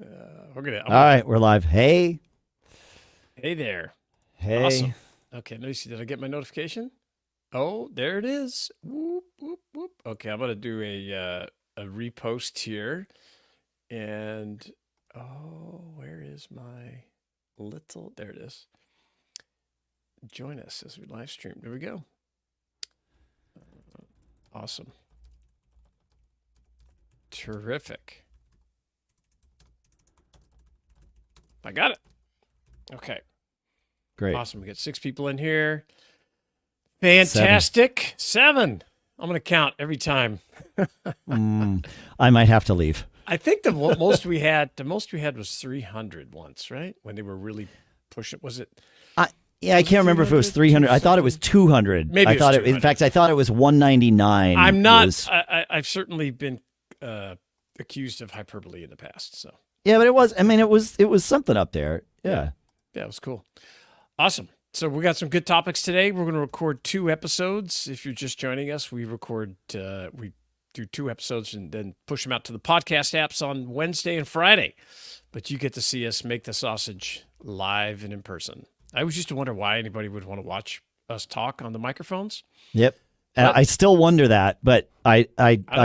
All right, we're live. Hey. Hey there. Hey. Awesome. Okay, let me see. Did I get my notification? Oh, there it is. Whoop, whoop, whoop. Okay, I'm gonna do a repost here. And where is my little? There it is. Join us as we live stream. There we go. Awesome. Terrific. I got it. Okay. Great. Awesome. We got 6 people in here. Fantastic. 7. I'm going to count every time. I might have to leave. I think the most we had was 300 once, right? When they were really pushing. Was it? I can't remember if it was 300. I thought it was 200. Maybe I thought it was 200. In fact, I thought it was 199. I'm not. I've certainly been accused of hyperbole in the past. So yeah, but it was. I mean, it was something up there. Yeah. Yeah, it was cool. Awesome. So we got some good topics today. We're going to record 2 episodes. If you're just joining us, we do 2 episodes and then push them out to the podcast apps on Wednesday and Friday. But you get to see us make the sausage live and in person. I always used to wonder why anybody would want to watch us talk on the microphones. Yep. And I still wonder that, but I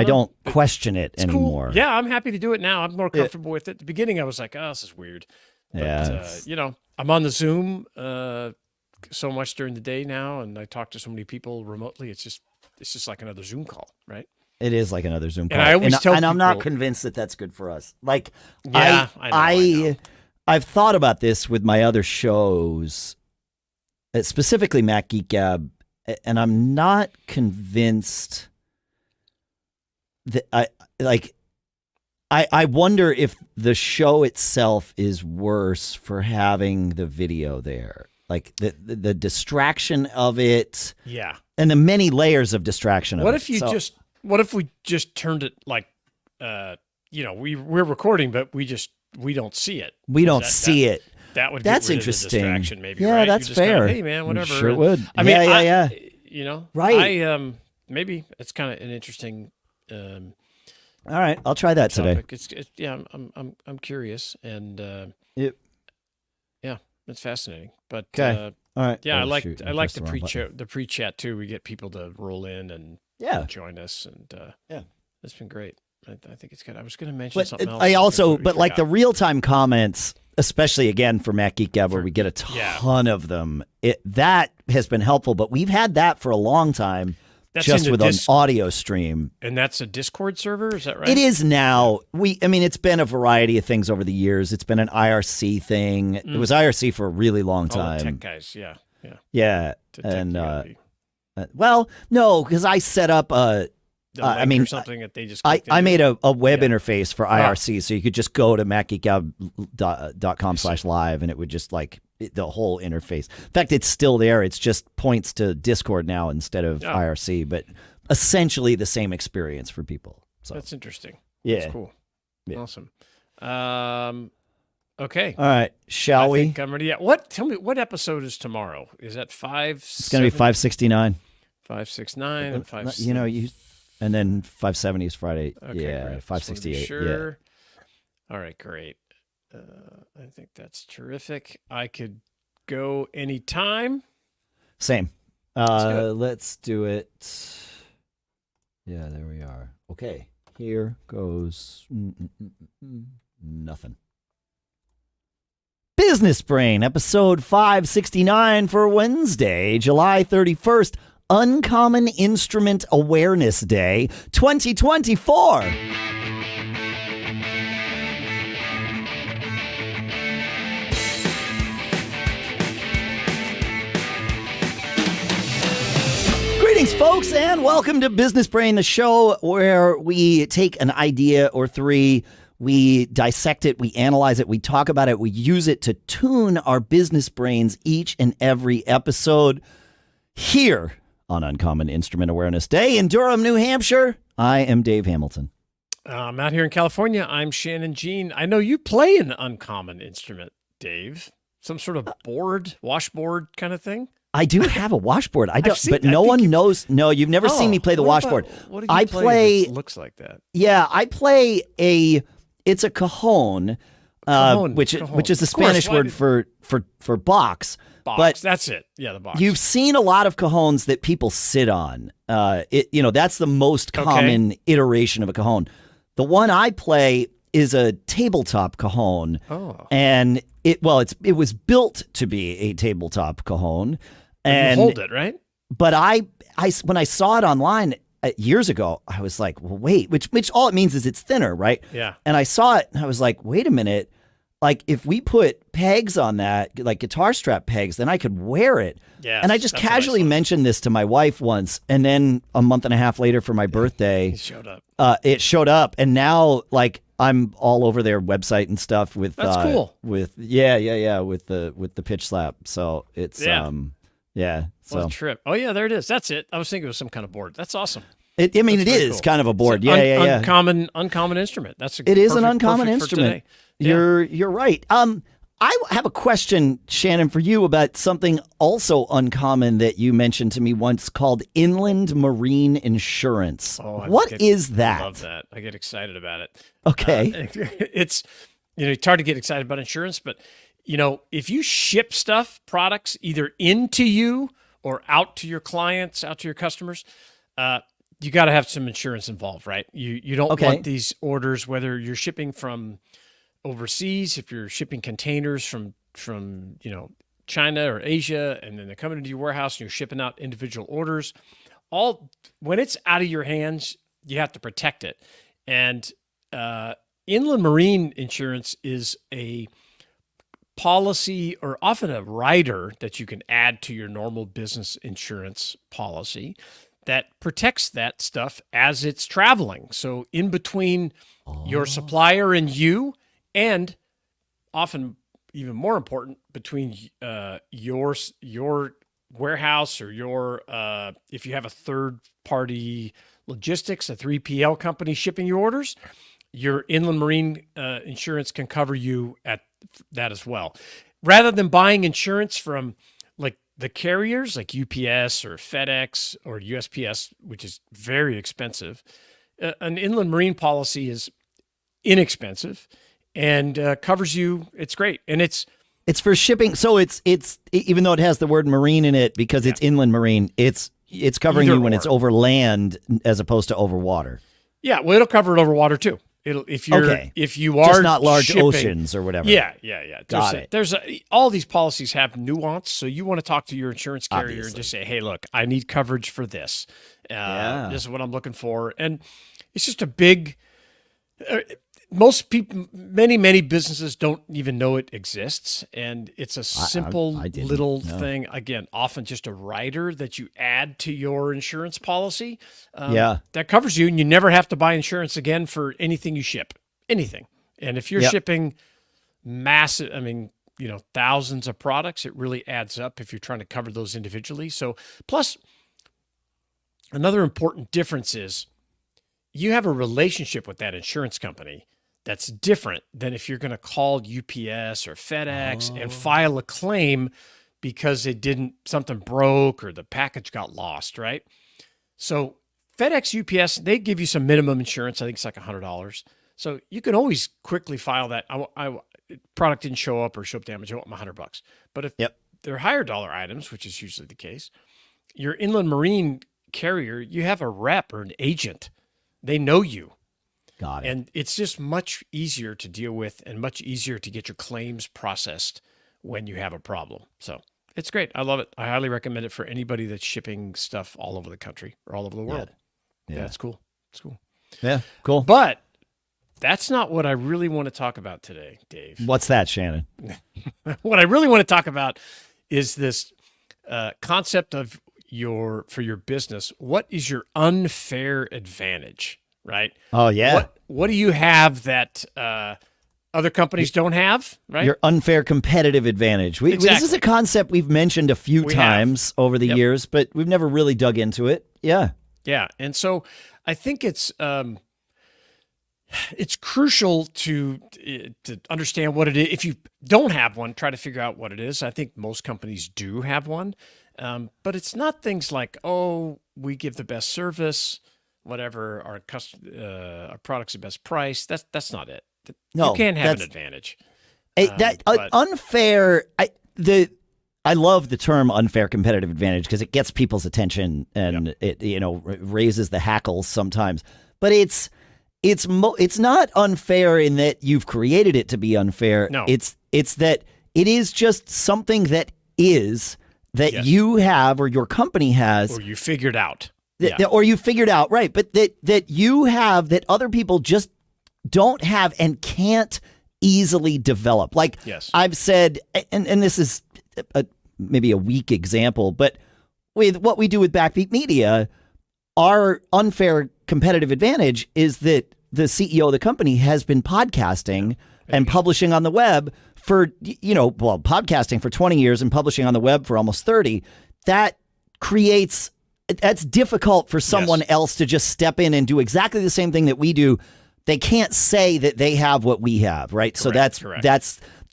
don't question it anymore. Cool. Yeah, I'm happy to do it now. I'm more comfortable with it. At the beginning, I was like, oh, this is weird. But, I'm on the Zoom so much during the day now, and I talk to so many people remotely. It's just like another Zoom call, right? It is like another Zoom call. And I always tell people, I'm not convinced that that's good for us. Like, yeah, I know. I've thought about this with my other shows, specifically Mac Geek Gab, and I'm not convinced that I wonder if the show itself is worse for having the video there. Like the distraction of it. Yeah. And the many layers of distraction of it. What if we just turned it like we're recording, but we don't see it. We don't see it. That would that's get rid interesting. Of the distraction, maybe. Yeah, right? that's fair. Hey, man, whatever. Sure would. I mean, yeah. Right. Maybe it's kind of an interesting. All right, I'll try that topic. Today. I'm curious, and it's fascinating. But okay, all right. Yeah, I like the pre-chat too. We get people to roll in and join us, and it's been great. I think it's good. I was going to mention something else. Like the real-time comments, especially again for Mac Geek Gab, where we get a ton of them. That has been helpful, but we've had that for a long time. That's just with an audio stream. And that's a Discord server, is that right? It is now. It's been a variety of things over the years. It's been an IRC thing. It was IRC for a really long time. All the tech guys, yeah. Yeah, and no, because I set up a. Or something that they just I made a web interface for IRC, so you could just go to macgeekgab.com/live, and it would just the whole interface. In fact, it's still there. It's just points to Discord now instead of IRC, but essentially the same experience for people. So that's interesting. Yeah, that's cool. Yeah. Awesome. Okay. All right. Shall we? I'm ready. Yeah. Tell me, what episode is tomorrow? Is that 5? It's going to be 569. 569 and 5. And then 570 is Friday. Okay, yeah, great. 568. Sure. Yeah. All right, great. I think that's terrific. I could go anytime. Same. Let's do it. Yeah, there we are. Okay, here goes nothing. Business Brain, episode 569 for Wednesday, July 31st. Uncommon Instrument Awareness Day 2024. Greetings, folks, and welcome to Business Brain, the show where we take an idea or 3, we dissect it, we analyze it, we talk about it, we use it to tune our business brains each and every episode here on Uncommon Instrument Awareness Day in Durham, New Hampshire. I am Dave Hamilton. I'm out here in California. I'm Shannon Jean. I know you play an uncommon instrument, Dave. Some sort of washboard kind of thing. I do have a washboard. I don't, but no one knows. No, you've never seen me play the washboard. What do you play that looks like that? Yeah, I play it's a cajon. Cajon. which is the Of course, Spanish why word did- for box. box. But That's it. Yeah, the box. you've seen a lot of cajones that people sit on. That's the most common iteration of a cajon. The one I play is a tabletop cajon, and it was built to be a tabletop cajon, and you hold it, right? But I when I saw it online years ago, I was like, well, wait, which all it means is it's thinner, right? Yeah. And I saw it, and I was like, wait a minute. Like, if we put pegs on that, like guitar strap pegs, then I could wear it. Yeah. And I just casually mentioned this to my wife once, and then a month and a half later for my birthday, It showed up. it showed up, and now like I'm all over their website and stuff with That's cool. with the pitch slap. So it's So What a trip. Oh yeah, there it is. That's it. I was thinking it was some kind of board. That's awesome. it is cool. kind of a board. It's an Yeah. Uncommon instrument. It is an uncommon perfect for instrument. today. Yeah. You're right. I have a question, Shannon, for you about something also uncommon that you mentioned to me once called inland marine insurance. What is that? I love that. I get excited about it. Okay. It's it's hard to get excited about insurance, but if you ship products either into you or out to your clients, out to your customers, you got to have some insurance involved, right? You don't want these orders, whether you're shipping from overseas, if you're shipping containers from China or Asia, and then they're coming into your warehouse and you're shipping out individual orders. When it's out of your hands, you have to protect it. And inland marine insurance is a policy, or often a rider that you can add to your normal business insurance policy that protects that stuff as it's traveling. So in between your supplier and you, and often even more important, between your warehouse or your if you have a third party logistics, a 3PL company shipping your orders, your inland marine insurance can cover you at that as well. Rather than buying insurance from like the carriers like UPS or FedEx or USPS, which is very expensive, an inland marine policy is inexpensive and covers you. It's great. And it's for shipping. So it's even though it has the word marine in it, because it's inland marine, it's covering you when it's over land as opposed to over water. Yeah, well, it'll cover it over water too. If you are just not large shipping, oceans or whatever. Yeah. Got it. There's all these policies have nuance, so you want to talk to your insurance carrier and just say, "Hey, look, I need coverage for this. This is what I'm looking for," and it's just a big. Most people, many businesses don't even know it exists, and it's a simple little thing. Again, often just a rider that you add to your insurance policy. That covers you, and you never have to buy insurance again for anything you ship. Anything, and if you're shipping massive, thousands of products, it really adds up if you're trying to cover those individually. So, plus, another important difference is you have a relationship with that insurance company. That's different than if you're going to call UPS or FedEx and file a claim because something broke or the package got lost, right? So FedEx, UPS, they give you some minimum insurance. I think it's like $100. So you can always quickly file that. Product didn't show up or show up damaged. I want my $100. But if they're higher dollar items, which is usually the case, your inland marine carrier, you have a rep or an agent. They know you. Got it. And it's just much easier to deal with and much easier to get your claims processed when you have a problem. So it's great. I love it. I highly recommend it for anybody that's shipping stuff all over the country or all over the world. Yeah, it's cool. It's cool. Yeah, cool. But that's not what I really want to talk about today, Dave. What's that, Shannon? What I really want to talk about is this concept of for your business. What is your unfair advantage? Right? Oh, yeah. What do you have that other companies don't have, right? Your unfair competitive advantage. This is a concept we've mentioned a few times over the years, but we've never really dug into it. Yeah. Yeah. And so I think it's crucial to understand what it is. If you don't have one, try to figure out what it is. I think most companies do have one, but it's not things like, we give the best service, whatever, our product's the best price. That's not it. No, you can't have an advantage. But Unfair. I love the term unfair competitive advantage because it gets people's attention and it raises the hackles sometimes. But it's not unfair in that you've created it to be unfair. No. It's that it is just something that is that you have or your company has or you figured out. Or you figured out, right? But that you have that other people just don't have and can't easily develop. Like I've said, and this is maybe a weak example, but with what we do with Backbeat Media, our unfair competitive advantage is that the CEO of the company has been podcasting and publishing on the web for, podcasting for 20 years and publishing on the web for almost 30. That's difficult for someone else to just step in and do exactly the same thing that we do. They can't say that they have what we have, right? Correct, so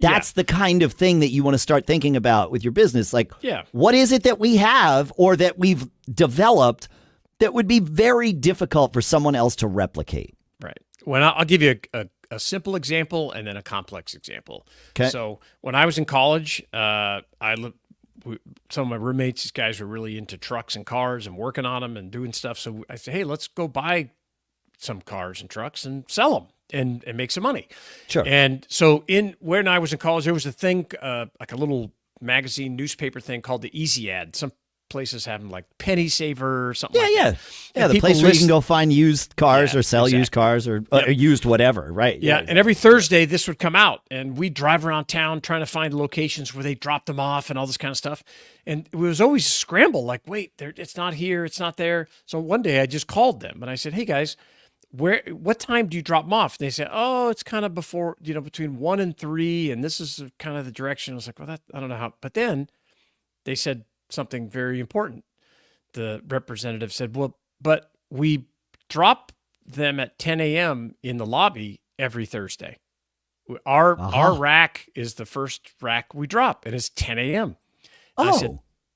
that's the kind of thing that you want to start thinking about with your business. Like, what is it that we have or that we've developed that would be very difficult for someone else to replicate? Right. Well, I'll give you a simple example and then a complex example. Okay. So when I was in college, some of my roommates, these guys were really into trucks and cars and working on them and doing stuff. So I said, hey, let's go buy some cars and trucks and sell them and make some money. Sure. And so when I was in college, there was a thing, like a little magazine newspaper thing called the Easy Ad. Some places have them like Penny Saver or something like that. Yeah, the place where you can go find used cars or sell used cars or used whatever, right? Yeah, and every Thursday this would come out, and we'd drive around town trying to find locations where they dropped them off and all this kind of stuff. And it was always a scramble, like, wait, it's not here, it's not there. So one day I just called them, and I said, hey, guys, what time do you drop them off? And they said, oh, it's kind of before, between 1 and 3, and this is kind of the direction. I was like, well, I don't know how. But then they said something very important. The representative said, well, but we drop them at 10 a.m. in the lobby every Thursday. Our rack is the first rack we drop, and it's 10 a.m.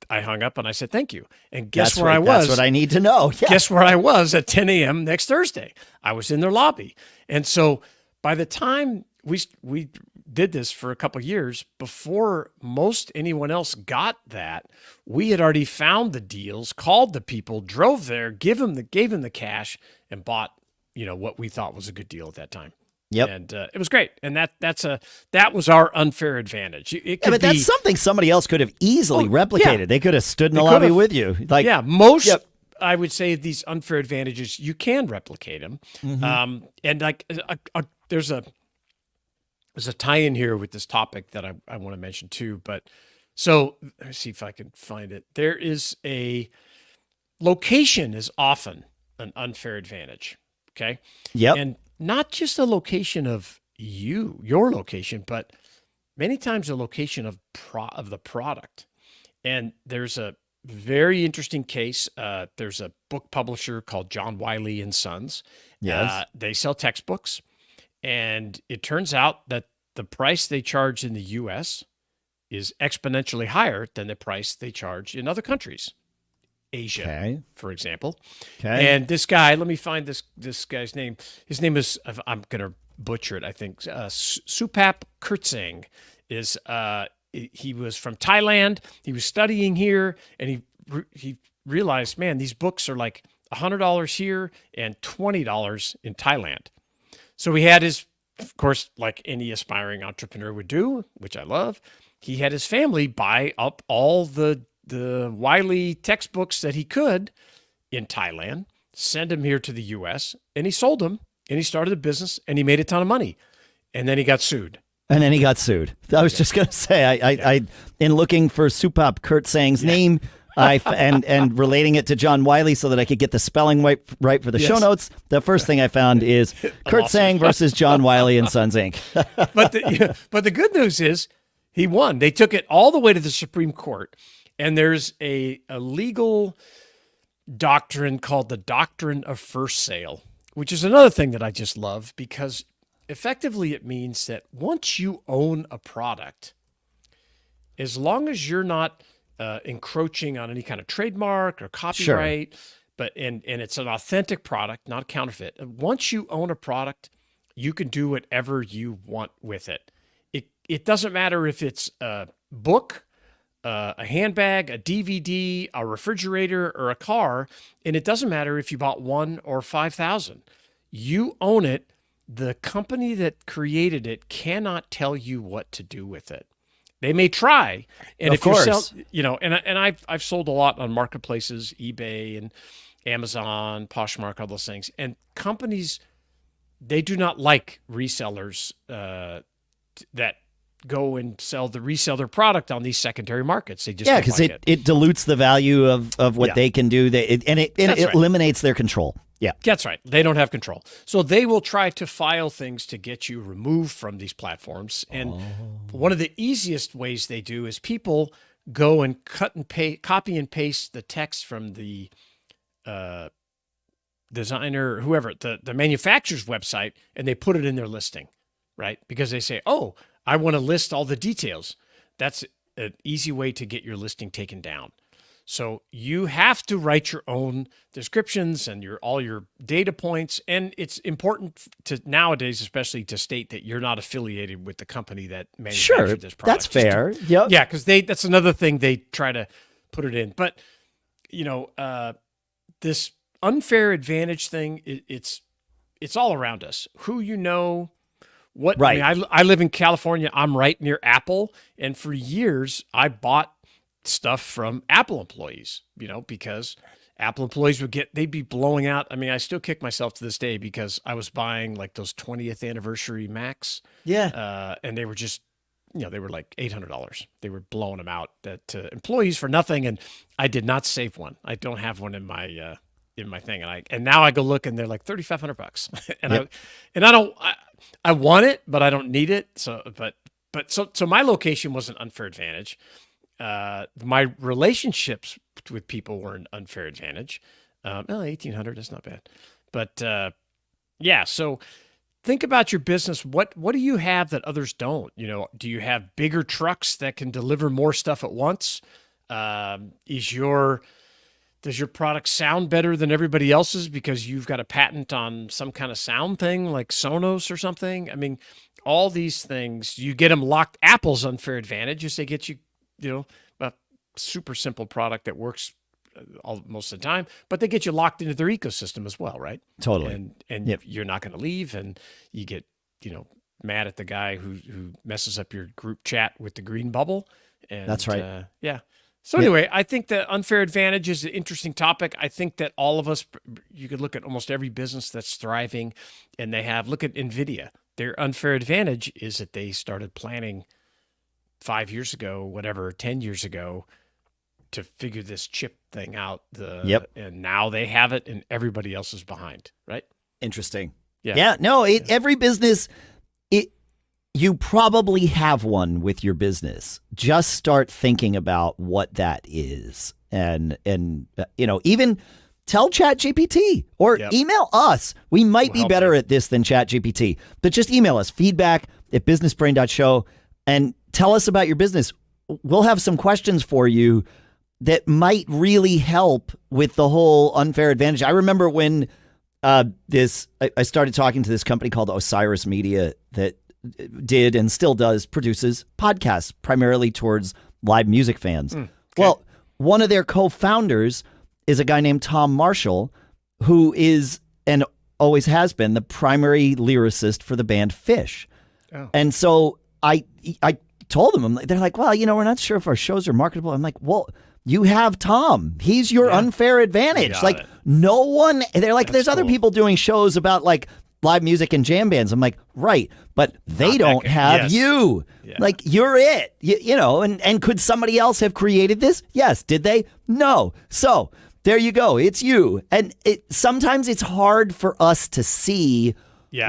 I hung up and I said, thank you. And guess where I was? That's what I need to know. Yeah. Guess where I was at 10 a.m. next Thursday? I was in their lobby. And so by the time we did this for a couple of years, before most anyone else got that, we had already found the deals, called the people, drove there, gave them the cash, and bought, what we thought was a good deal at that time. Yep. And it was great. And that was our unfair advantage. But that's something somebody else could have easily replicated. Yeah. They could have stood in the lobby with you. I would say these unfair advantages, you can replicate them. Mm-hmm. And there's a tie-in here with this topic that I want to mention too. But so let me see if I can find it. There is a location is often an unfair advantage. Okay. Yep. And not just the location of your location, but many times the location of the product. And there's a very interesting case. There's a book publisher called John Wiley and Sons. Yes. They sell textbooks, and it turns out that the price they charge in the U.S. is exponentially higher than the price they charge in other countries. Asia, for example. Okay. And this guy, let me find this guy's name. His name is, I'm going to butcher it, I think. Supap Kurtsang is, he was from Thailand. He was studying here, and he realized, man, these books are like $100 here and $20 in Thailand. So he had of course, like any aspiring entrepreneur would do, which I love, he had his family buy up all the Wiley textbooks that he could in Thailand, send them here to the U.S., and he sold them, and he started a business, and he made a ton of money. And then he got sued. I was just going to say, I in looking for Supap Kurtsang's name, and relating it to John Wiley so that I could get the spelling right for the show notes, the first thing I found is Kurtzang versus John Wiley and Sons, Inc. But the good news is he won. They took it all the way to the Supreme Court. And there's a legal doctrine called the doctrine of first sale, which is another thing that I just love, because effectively it means that once you own a product, as long as you're not encroaching on any kind of trademark or copyright, and it's an authentic product, not counterfeit. Once you own a product, you can do whatever you want with it. it doesn't matter if it's a book, a handbag, a DVD, a refrigerator, or a car, and it doesn't matter if you bought 1 or 5,000. You own it. The company that created it cannot tell you what to do with it. They may try, and Of course. and I've sold a lot on marketplaces, eBay and Amazon, Poshmark, all those things, and companies, they do not like resellers that go and resell their product on these secondary markets. They just because it dilutes the value of what they can do. It eliminates their control. Yeah, that's right. They don't have control. So they will try to file things to get you removed from these platforms. And one of the easiest ways they do is people go and copy and paste the text from the designer, whoever, the manufacturer's website, and they put it in their listing, right? Because they say, oh, I want to list all the details. That's an easy way to get your listing taken down. So you have to write your own descriptions and all your data points. And it's important to nowadays, especially, to state that you're not affiliated with the company that manufactured this product. That's fair. Yep. Yeah, because that's another thing they try to put it in. But, this unfair advantage thing, it's all around us. Who you know, what. Right. I mean, I live in California. I'm right near Apple. And for years, I bought stuff from Apple employees, because Apple employees they'd be blowing out. I mean, I still kick myself to this day because I was buying like those 20th anniversary Macs. Yeah. And they were just, they were like $800. They were blowing them out to employees for nothing. And I did not save one. I don't have one in my thing. And now I go look and they're like $3,500. And I want it, but I don't need it. So my location was an unfair advantage. My relationships with people were an unfair advantage. 1,800, that's not bad. But so think about your business. What do you have that others don't? Do you have bigger trucks that can deliver more stuff at once? Does your product sound better than everybody else's because you've got a patent on some kind of sound thing like Sonos or something? I mean, all these things, you get them locked. Apple's unfair advantage is they get you, a super simple product that works most of the time, but they get you locked into their ecosystem as well, right? Totally. And you're not going to leave, and you get, mad at the guy who messes up your group chat with the green bubble. And that's right. So anyway, I think that unfair advantage is an interesting topic. I think that all of us, you could look at almost every business that's thriving, and look at NVIDIA. Their unfair advantage is that they started planning 5 years ago, 10 years ago, to figure this chip thing out. And now they have it, and everybody else is behind, right? Interesting. Yeah. No, every business, you probably have one with your business. Just start thinking about what that is, and even tell ChatGPT or email us. We might be better at this than ChatGPT, but just email us, feedback@businessbrain.show, and tell us about your business. We'll have some questions for you that might really help with the whole unfair advantage. I remember when I started talking to this company called Osiris Media that did and still produces podcasts primarily towards live music fans. Okay. Well, one of their co-founders is a guy named Tom Marshall, who is and always has been the primary lyricist for the band Fish. Oh. And so I told them, they're like, well, we're not sure if our shows are marketable. I'm like, well, you have Tom. He's your unfair advantage. Like no one, they're like, there's other people doing shows about like live music and jam bands. I'm like, right, but they don't have you. Yeah. Like you're it, and could somebody else have created this? Yes. Did they? No. So there you go. It's you. And sometimes it's hard for us to see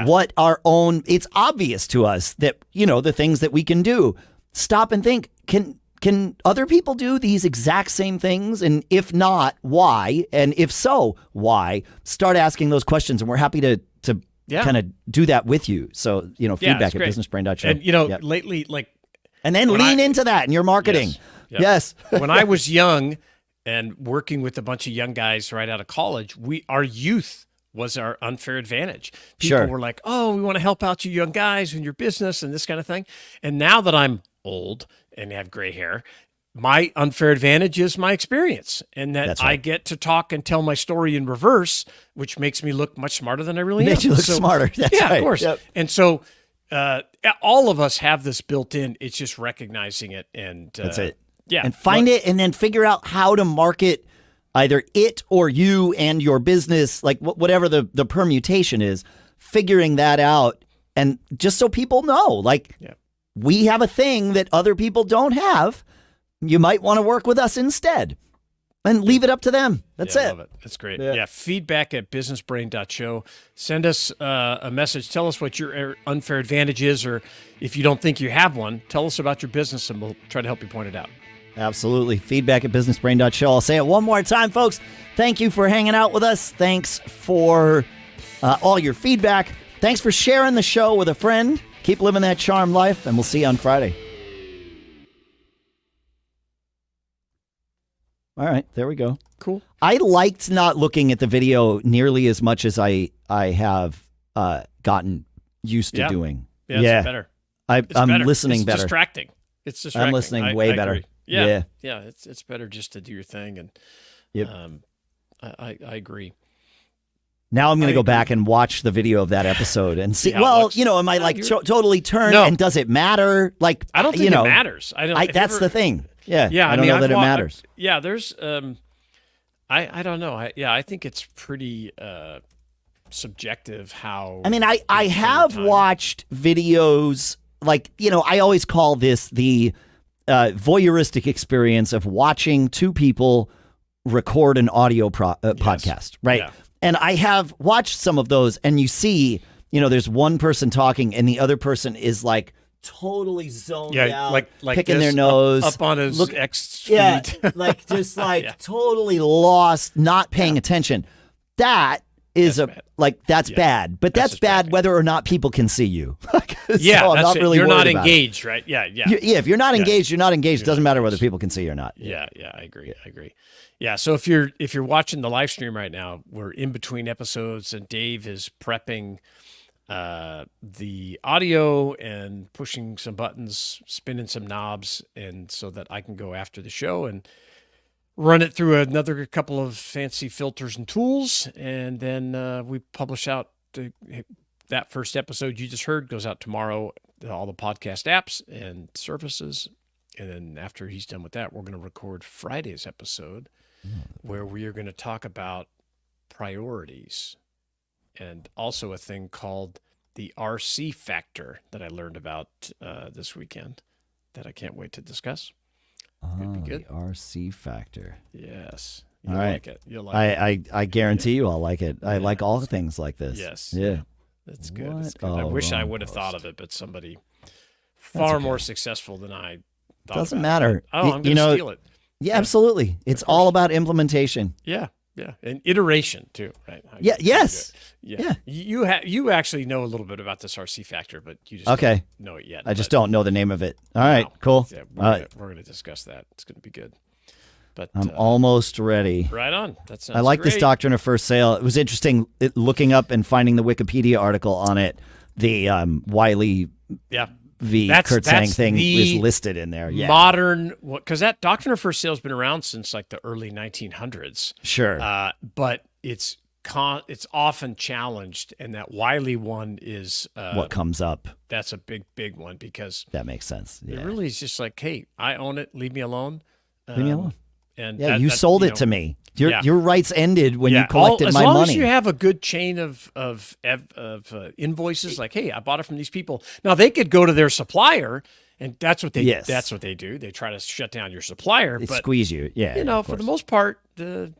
what our own, it's obvious to us that, the things that we can do. Stop and think, can other people do these exact same things? And if not, why? And if so, why? Start asking those questions, and we're happy to kind of do that with you. So, feedback at businessbrain.show. And, lately, and then lean into that in your marketing. Yes. When I was young and working with a bunch of young guys right out of college, our youth was our unfair advantage. People Sure. were like, oh, we want to help out you young guys in your business and this kind of thing. And now that I'm old and have gray hair, my unfair advantage is my experience, and that That's right. I get to talk and tell my story in reverse, which makes me look much smarter than I really am. Makes you look smarter. That's yeah, right. of course. Yep. And so all of us have this built in. It's just recognizing it. And That's it. Yeah. And find it and then figure out how to market either it or you and your business, like whatever the permutation is, figuring that out. And just so people know, like, we have a thing that other people don't have. You might want to work with us instead and leave it up to them. That's it. I love it. That's great. Yeah. Feedback at businessbrain.show. Send us a message. Tell us what your unfair advantage is, or if you don't think you have one, tell us about your business and we'll try to help you point it out. Absolutely. Feedback at businessbrain.show. I'll say it one more time, folks. Thank you for hanging out with us. Thanks for all your feedback. Thanks for sharing the show with a friend. Keep living that charmed life, and we'll see you on Friday. All right, there we go. Cool. I liked not looking at the video nearly as much as I have gotten used to doing. Yeah, it's better. I'm listening it's better. Distracting. It's distracting. I'm listening way better. Agree. Yeah. It's better just to do your thing, and I agree. Now I'm going to go back and watch the video of that episode and see. Am I totally turned? No. And does it matter? Like, I don't think it matters. That's the thing. Yeah. Yeah. I don't know that it matters. There's. I don't know. I think it's pretty subjective how. I mean, I have watched videos like, I always call this the voyeuristic experience of watching two people record an audio podcast, right? Yeah. And I have watched some of those, and you see, there's one person talking and the other person is like totally zoned out, like picking their nose, up on his X feed. Yeah, like just totally lost, not paying attention. That's bad. But that's bad whether or not people can see you. You're not engaged, engaged, right? Yeah. If you're not engaged, you're not engaged. Doesn't matter whether people can see you or not. Yeah, I agree. Yeah, so if you're watching the live stream right now, we're in between episodes, and Dave is prepping the audio and pushing some buttons, spinning some knobs, and so that I can go after the show and run it through another couple of fancy filters and tools, and then we publish out that first episode you just heard goes out tomorrow to all the podcast apps and services. And then after he's done with that, we're going to record Friday's episode where we are going to talk about priorities and also a thing called the RC factor that I learned about this weekend that I can't wait to discuss. Could be good. The RC factor. Yes. All right. Like it. You'll like it. I guarantee you I'll like it. I like all things like this. Yes. Yeah. That's good. What That's good. I wish I would have thought of it, but somebody far more successful than I thought. Doesn't matter. Oh, I'm going to steal it. Yeah, absolutely. It's all about implementation. Yeah. And iteration too, right? Yes. Yeah. You actually know a little bit about this RC factor, but you just don't know it yet. I just don't know the name of it. All right, cool. Yeah, we're going to discuss that. It's going to be good. But I'm almost ready. Right on. That sounds I like great. this doctrine of first sale. It was interesting looking up and finding the Wikipedia article on it. The Wiley v. Kurtzang thing is listed in there. Yeah. Modern, because that doctrine of first sale has been around since like the early 1900s. Sure. But it's often challenged, and that Wiley one is what comes up. That's a big one because that makes sense. Yeah. It really is just like, hey, I own it. Leave me alone. Leave me alone. And you sold it to me. Your rights ended when you collected my money. As long as you have a good chain of invoices, like, hey, I bought it from these people. Now they could go to their supplier, and that's what they do. They try to shut down your supplier. They but, squeeze you. Yeah. For the most part, good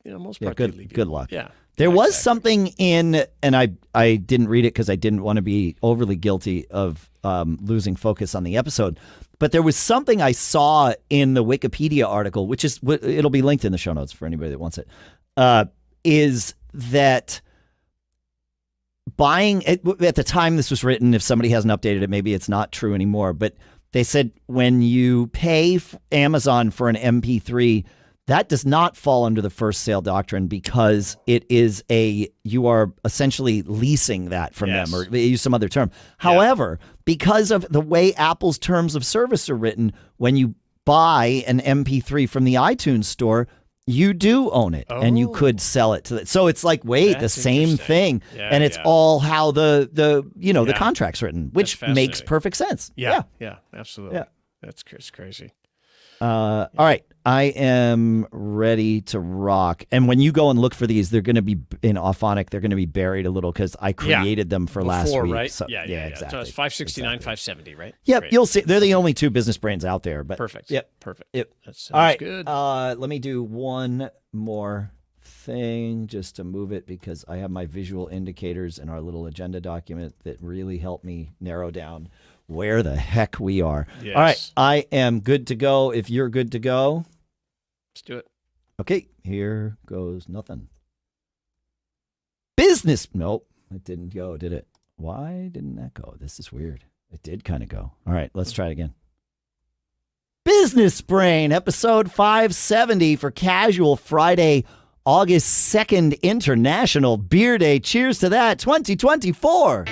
luck. Yeah. There was something in, and I didn't read it because I didn't want to be overly guilty of losing focus on the episode. But there was something I saw in the Wikipedia article, which is, it'll be linked in the show notes for anybody that wants it, is that buying, at the time this was written, if somebody hasn't updated it, maybe it's not true anymore, but they said when you pay Amazon for an MP3, That does not fall under the first sale doctrine because you are essentially leasing that from them, or they use some other term. However, because of the way Apple's terms of service are written, when you buy an MP3 from the iTunes store, you do own it, and you could sell it to that. So it's like, wait, the same thing, and it's all how the contract's written, which makes perfect sense. Yeah, absolutely. Yeah. That's crazy. All right, I am ready to rock. And when you go and look for these, they're going to be in Auphonic. They're going to be buried a little because I created them for last week. Right? So, yeah, exactly. So it's 569, 570, right? Yep, Great. you'll see. They're the only two business brains out there. But perfect. Yep, perfect. Yep. That sounds all right, good. Let me do one more thing just to move it because I have my visual indicators in our little agenda document that really help me narrow down where the heck we are. Yes. All right, I am good to go. If you're good to go, let's do it. Okay, here goes nothing. Business. Nope, it didn't go, did it? Why didn't that go? This is weird. It did kind of go. All right, let's try it again. Business Brain, episode 570 for Casual Friday, August 2nd, International Beer Day. Cheers to that, 2024.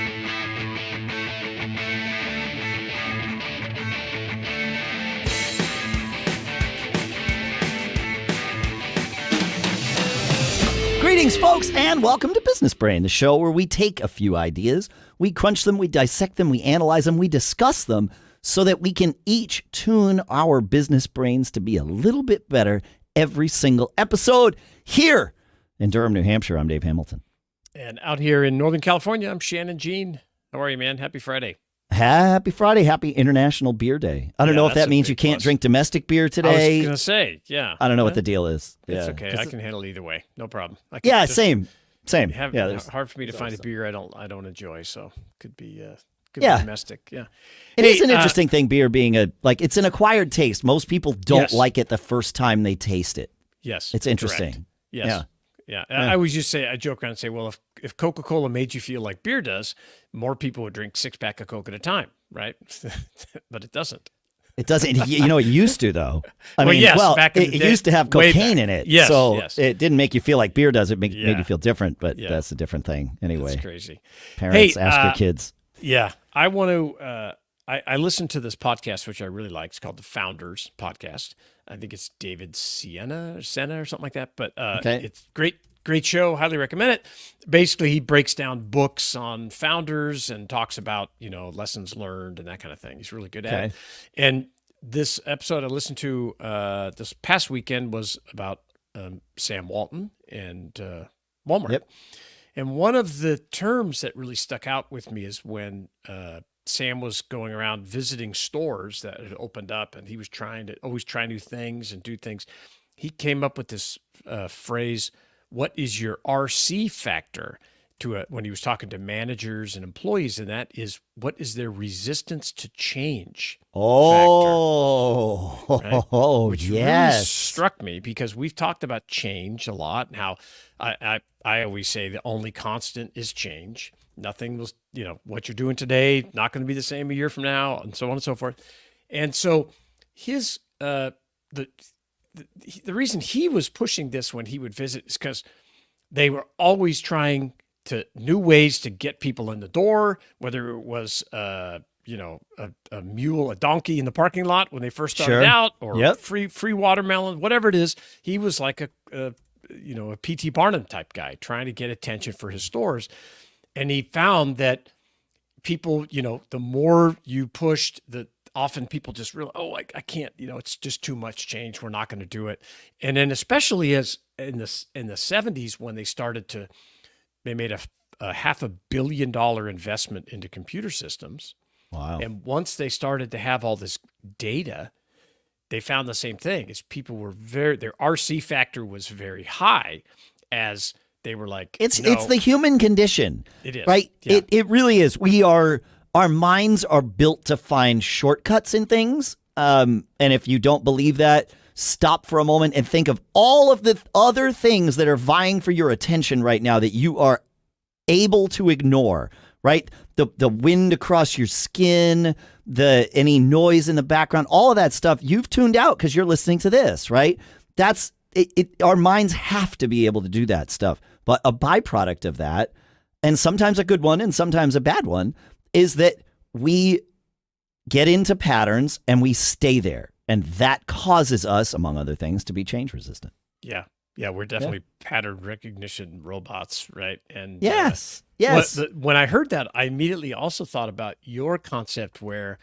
Greetings, folks, and welcome to Business Brain, the show where we take a few ideas, we crunch them, we dissect them, we analyze them, we discuss them so that we can each tune our business brains to be a little bit better every single episode. Here in Durham, New Hampshire, I'm Dave Hamilton. And out here in Northern California, I'm Shannon Jean. How are you, man? Happy Friday. Happy Friday. Happy International Beer Day. I don't know if that means you can't drink domestic beer today. I was going to say, yeah. I don't know what the deal is. It's okay. I can handle either way. No problem. Same. Hard for me to find a beer I don't enjoy, so could be domestic. Yeah. It is an interesting thing, beer being it's an acquired taste. Most people don't like it the first time they taste it. Yes. It's interesting. Correct. Yes. Yeah. I always just say, I joke around and say, well, if Coca-Cola made you feel like beer does, more people would drink 6-pack of Coke at a time, right? But it doesn't. It doesn't. It used to, though. Back in the day, it used to have cocaine in it. Yes, so yes. It didn't make you feel like beer does. It made you feel different, but that's a different thing. Anyway. That's crazy. Parents, ask your kids. Yeah. I want to, I listened to this podcast, which I really like. It's called the Founders Podcast. I think it's David Senna or something like that. But It's great show. Highly recommend it. Basically, he breaks down books on founders and talks about, lessons learned and that kind of thing. He's really good at it. And this episode I listened to this past weekend was about Sam Walton and Walmart. Yep. And one of the terms that really stuck out with me is when Sam was going around visiting stores that had opened up, and he was always try new things and do things. He came up with this phrase, what is your RC factor, when he was talking to managers and employees, and that is, what is their resistance to change factor, right? Which really struck me, because we've talked about change a lot, and how I always say the only constant is change. Nothing was, what you're doing today, not going to be the same a year from now, and so on and so forth. And so his, the reason he was pushing this when he would visit is because they were always trying new ways to get people in the door, whether it was, a mule, a donkey in the parking lot when they first started out, or free watermelon, whatever it is. He was like a P.T. Barnum type guy trying to get attention for his stores. And he found that people, the more you pushed, often people just realize, I can't, it's just too much change. We're not going to do it. And then especially as in the 70s, when they made a $500 million investment into computer systems. Wow. And once they started to have all this data, they found the same thing. Is people were their RC factor was very high, as they were like, it's the human condition. It is, right? Yeah. It really is. Our minds are built to find shortcuts in things. And if you don't believe that, stop for a moment and think of all of the other things that are vying for your attention right now that you are able to ignore, right? The wind across your skin, any noise in the background, all of that stuff you've tuned out because you're listening to this, right? our minds have to be able to do that stuff. But a byproduct of that, and sometimes a good one and sometimes a bad one, is that we get into patterns and we stay there. And that causes us, among other things, to be change resistant. Yeah. Yeah, we're definitely pattern recognition robots, right? And yes. When I heard that, I immediately also thought about your concept where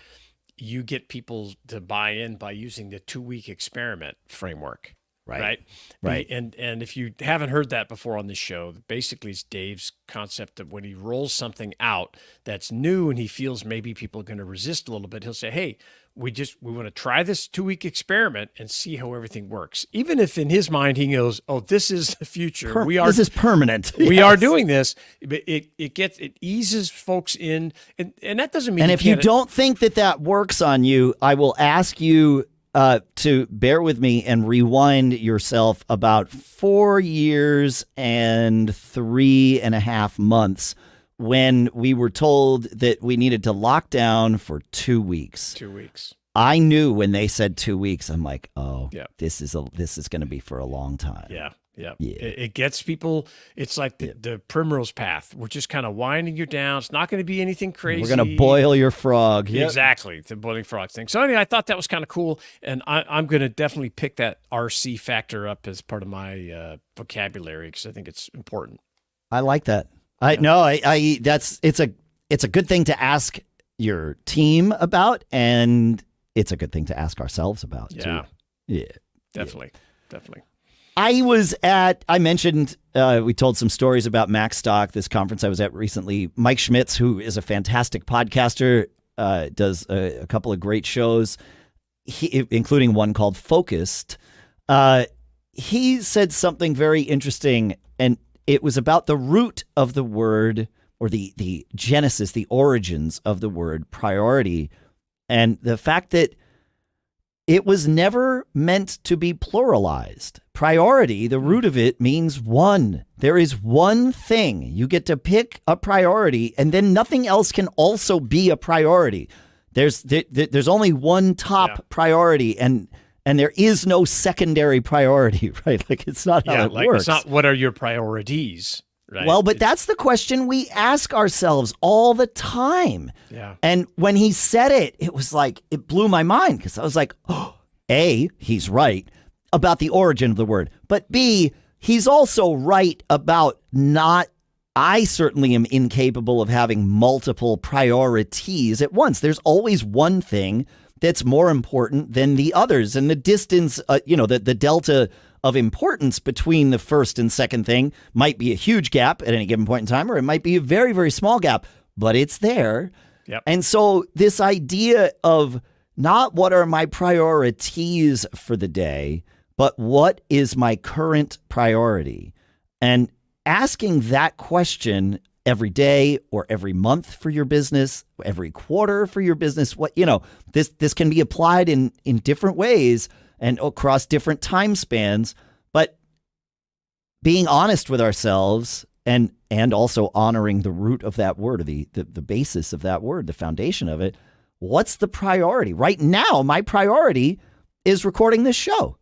you get people to buy in by using the 2-week experiment framework. Right. And if you haven't heard that before on this show, basically it's Dave's concept that when he rolls something out that's new and he feels maybe people are going to resist a little bit, he'll say, hey, we want to try this 2-week experiment and see how everything works. Even if in his mind he goes, oh, this is the future. This is permanent. We are doing this. It eases folks in. And that doesn't mean. And if you don't think that works on you, I will ask you to bear with me and rewind yourself about 4 years and 3.5 months when we were told that we needed to lock down for 2 weeks. 2 weeks. I knew when they said 2 weeks, I'm like, oh, this is going to be for a long time. Yeah. It gets people. It's like the primrose path. We're just kind of winding you down. It's not going to be anything crazy. We're going to boil your frog. Exactly. The boiling frog thing. So anyway, I thought that was kind of cool. And I'm going to definitely pick that RC factor up as part of my vocabulary because I think it's important. I like that. It's a good thing to ask your team about, and it's a good thing to ask ourselves about too. Yeah. Definitely. I mentioned, we told some stories about MacStock, this conference I was at recently. Mike Schmitz, who is a fantastic podcaster, does a couple of great shows, including one called Focused. He said something very interesting, and it was about the root of the word, or the genesis, the origins of the word priority, and the fact that it was never meant to be pluralized. Priority, the root of it, means one. There is one thing. You get to pick a priority, and then nothing else can also be a priority. There's only one top priority, and there is no secondary priority, right? Like, it's not how it works. It's not what are your priorities, right? Well, but that's the question we ask ourselves all the time. Yeah. And when he said it, it was like, it blew my mind because I was like, oh, A, he's right about the origin of the word, but B, he's also right about I certainly am incapable of having multiple priorities at once. There's always one thing that's more important than the others. And the distance, the delta of importance between the first and second thing might be a huge gap at any given point in time, or it might be a very, very small gap, but it's there. Yep. And so this idea of not what are my priorities for the day, but what is my current priority? And asking that question every day or every month for your business, every quarter for your business, this can be applied in different ways and across different time spans, but being honest with ourselves and also honoring the root of that word, or the basis of that word, the foundation of it. What's the priority? Right now, my priority is recording this show.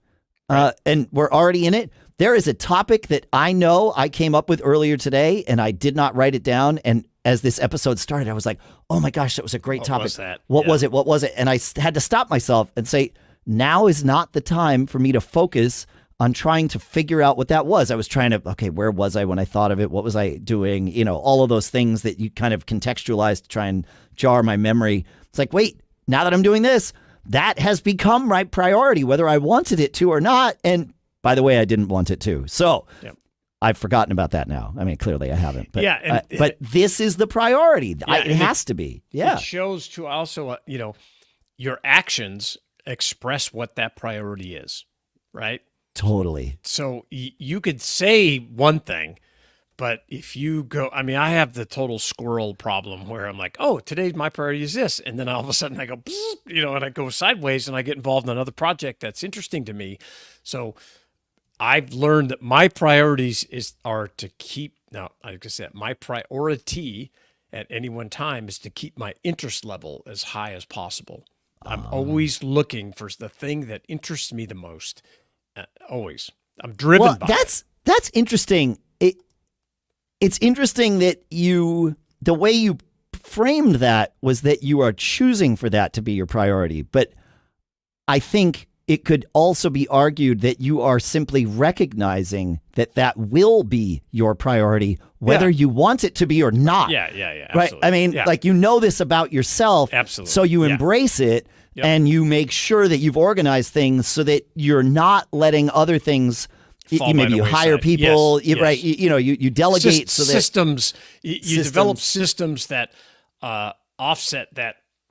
And we're already in it. There is a topic that I know I came up with earlier today, and I did not write it down. And as this episode started, I was like, oh my gosh, that was a great topic. What was it? What was it? And I had to stop myself and say, now is not the time for me to focus on trying to figure out what that was. I was trying to, okay, where was I when I thought of it? What was I doing? All of those things that you kind of contextualize to try and jar my memory. It's like, wait, now that I'm doing this, that has become my priority, whether I wanted it to or not. And by the way, I didn't want it to. So I've forgotten about that now. I mean, clearly I haven't. But, but this is the priority. It has to be. Yeah. It shows to also, your actions express what that priority is, right? Totally. So you could say one thing, but if you go, I have the total squirrel problem where I'm like, oh, today my priority is this. And then all of a sudden I go, and I go sideways and I get involved in another project that's interesting to me. So I've learned that my priorities are to keep, now, like I said, my priority at any one time is to keep my interest level as high as possible. I'm always looking for the thing that interests me the most. Always. I'm driven Well, by that's interesting. It's interesting that the way you framed that was that you are choosing for that to be your priority. But I think it could also be argued that you are simply recognizing that that will be your priority, whether you want it to be or not. Yeah. Right. Absolutely. I mean, like, you know this about yourself. Absolutely. So you embrace it and you make sure that you've organized things so that you're not letting other things. Maybe you hire people, right? You delegate so that systems. You develop systems that offset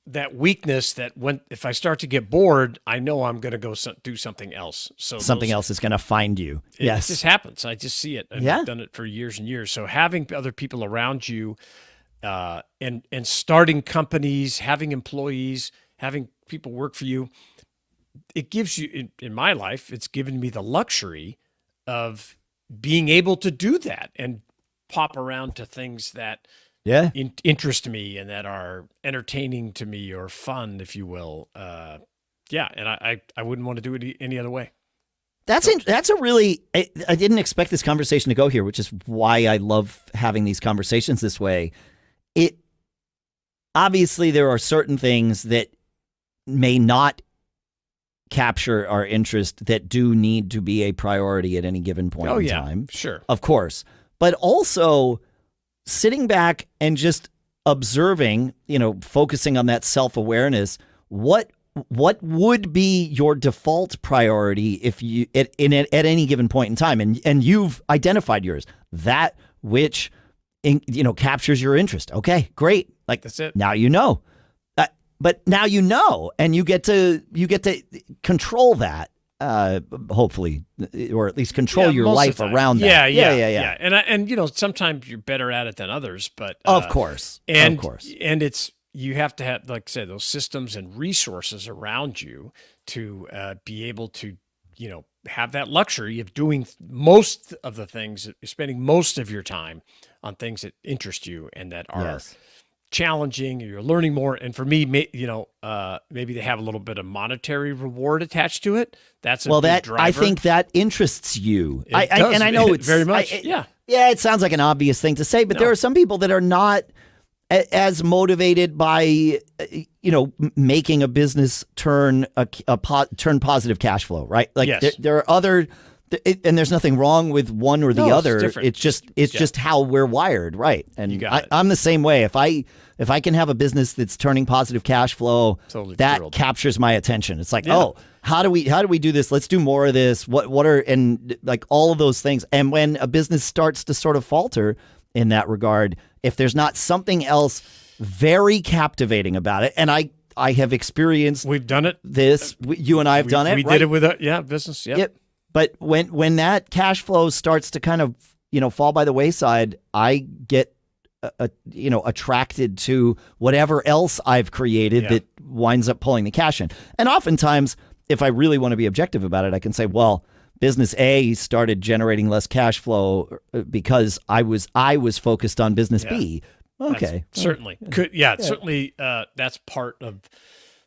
that weakness. That if I start to get bored, I know I'm going to go do something else. So something else is going to find you. It just happens. I just see it. I've done it for years and years. So having other people around you, and starting companies, having employees, having people work for you, it gives you. In my life, it's given me the luxury of being able to do that and pop around to things that interest me and that are entertaining to me or fun, if you will. And I wouldn't want to do it any other way. That's a really, I didn't expect this conversation to go here, which is why I love having these conversations this way. Obviously there are certain things that may not capture our interest that do need to be a priority at any given point in time. Sure. Of course. But also sitting back and just observing, focusing on that self-awareness, what would be your default priority if you at any given point in time, and you've identified yours, that which captures your interest. Okay, great. Like, that's it. Now but now and you get to control that, hopefully, or at least control your life around that. Yeah. And sometimes you're better at it than others, but of course, and it's, you have to have, like I said, those systems and resources around you to be able to have that luxury of doing most of the things, spending most of your time on things that interest you and that are challenging, you're learning more. And for me, maybe they have a little bit of monetary reward attached to it. That's a big driver. I think that interests you. I know it's very much. It sounds like an obvious thing to say, but there are some people that are not as motivated by making a business turn positive cash flow, right? Like there are other. And there's nothing wrong with one or the other. It's just how we're wired, right? And I'm the same way. If I can have a business that's turning positive cash flow, that captures my attention. It's like, how do we do this? Let's do more of this. What are, and like all of those things. And when a business starts to sort of falter in that regard, if there's not something else very captivating about it, and I have experienced, we've done it. You and I have done it. We did it with business. Yep. But when that cash flow starts to kind of, fall by the wayside, I get, attracted to whatever else I've created that winds up pulling the cash in. And oftentimes, if I really want to be objective about it, I can say, well, business A started generating less cash flow because I was focused on business B. Okay. Certainly. Certainly that's part of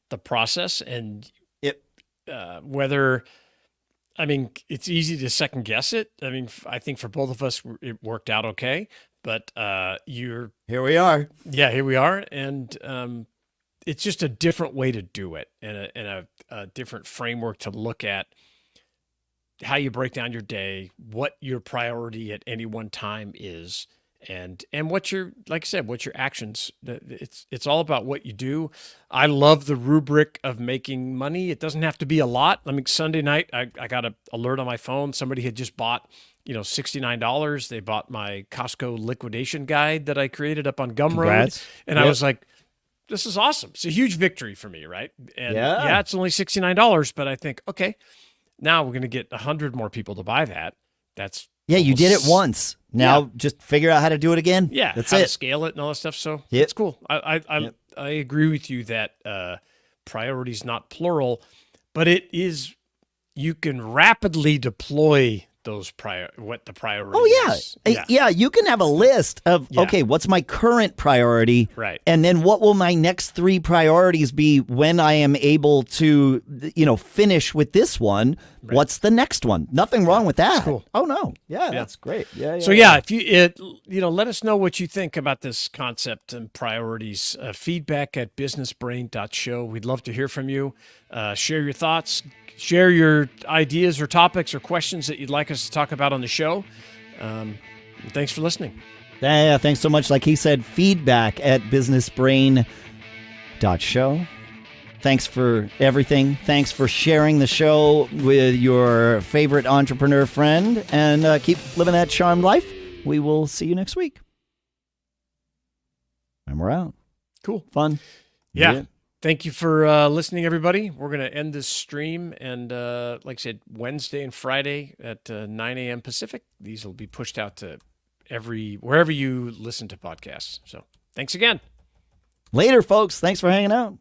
the process. And whether... I mean, it's easy to second guess it. I mean, I think for both of us, it worked out okay. But here we are. Yeah, here we are, and it's just a different way to do it, and a different framework to look at how you break down your day, what your priority at any one time is, and what your, like I said, what your actions. It's all about what you do. I love the rubric of making money. It doesn't have to be a lot. I mean, Sunday night, I got an alert on my phone. Somebody had just bought, $69. They bought my Costco liquidation guide that I created up on Gumroad. And I was like, this is awesome. It's a huge victory for me, right? And it's only $69, but I think, okay, now we're going to get 100 more people to buy that. That's you did it once. Now just figure out how to do it again. Yeah, that's how it. To scale it and all that stuff. So it's cool. I agree with you that priority is not plural, but it is. You can rapidly deploy those what the priority Oh, is. yeah. You can have a list of, okay, what's my current priority? Right. And then what will my next 3 priorities be when I am able to, finish with this one? Right. What's the next one? Nothing wrong with that. That's cool. Oh, no. Yeah, that's great. Yeah. So, if you, let us know what you think about this concept and priorities. Feedback at businessbrain.show. We'd love to hear from you. Share your thoughts. Share your ideas or topics or questions that you'd like us to talk about on the show. Thanks for listening. Yeah, thanks so much. Like he said, feedback at businessbrain.show. Thanks for everything. Thanks for sharing the show with your favorite entrepreneur friend. And keep living that charmed life. We will see you next week. And we're out. Cool. Fun. Yeah. Thank you for listening, everybody. We're going to end this stream. And like I said, Wednesday and Friday at 9 a.m. Pacific. These will be pushed out to wherever you listen to podcasts. So thanks again. Later, folks. Thanks for hanging out.